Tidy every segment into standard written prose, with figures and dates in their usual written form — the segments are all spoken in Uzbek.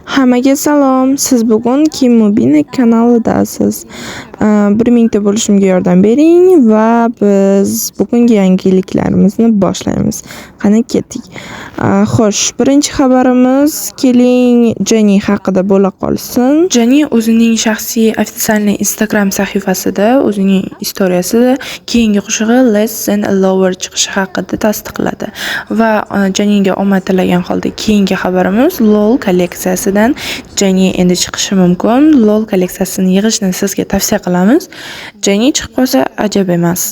Hammaga salom. Siz bugun Kim Mubina kanalidasiz. 1000 ta bo'lishimga yordam bering va biz bugungi yangiliklarimizni boshlaymiz. Qani ketdik. Xo'sh, birinchi xabarimiz keling Jenny haqida bo'la qolsin. Jenny o'zining shaxsiy ofitsialniy Instagram sahifasida o'zining istoriyasida keyingi qo'shig'i Less Than a Lover chiqishi haqida tasdiqladi va Jennyga omad tilagan holda keyingi xabarimiz LOL kolleksiyasidan Jenny endi chiqishi mumkin. LOL kolleksiyasini yig'ishni sizga tavsiya qilamiz. Jenny chiqib qolsa ajab emas.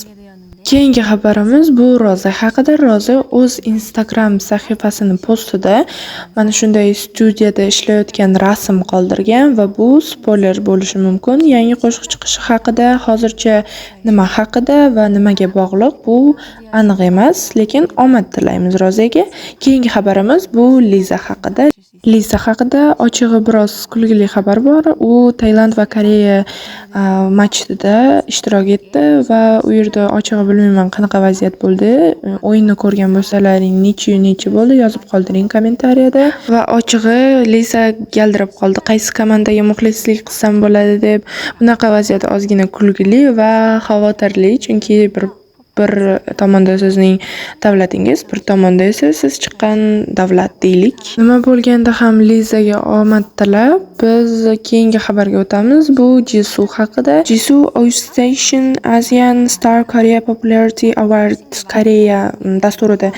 Keyingi xabarimiz bu Roza haqida. Roza o'z Instagram sahifasini postida mana shunday studiyada ishlayotgan rasm qoldirgan va bu spoiler bo'lishi mumkin. Yangi qo'shiq chiqishi haqida hozircha nima haqida va nimaga bog'liq bu aniq emas, lekin omad tilaymiz Rozaga. Keyingi xabarimiz bu Liza haqida. Liza haqida ochig'i biroz kulgili xabar bor. U Tailand va Koreya matchida ishtirok etdi va u yerda ochig'i bilmayman qanaqa vaziyat bo'ldi. O'yinni ko'rgan bo'lsalaring, nechi bo'ldi yozib qoldiring kommentariyada. Va ochig'i Liza galdirab qoldi. Qaysi komandaga muxlislik qilsam bo'ladi deb. Bunaqa vaziyat ozgina kulgili va xavotirli, chunki bir tomonda sizning davlatingiz, bir tomonda esa siz chiqqan davlat deylik. Nima bo'lganda ham Lizaga omad tilab, biz keyingi xabarga o'tamiz. Bu Jisoo haqida. Jisoo Station Asian Star Korea Popularity Awards Koreya dasturida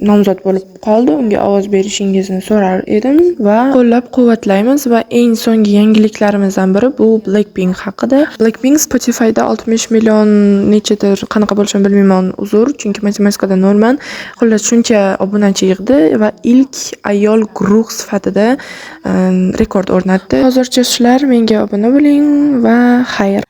nomzod bo'lib qoldi. Unga ovoz berishingizni so'rar edim va qo'llab-quvvatlaymiz va eng so'nggi yangiliklarimizdan biri bu Blackpink haqida. Blackpink Spotify'da 60 million nechadir qanaqa bo'lishini bilmayman, uzr, chunki matematikada nolman. Xullas shuncha obunachi yig'di va ilk ayol guruh sifatida rekord o'rnatdi. Hozircha shular, menga obuna bo'ling va xayr.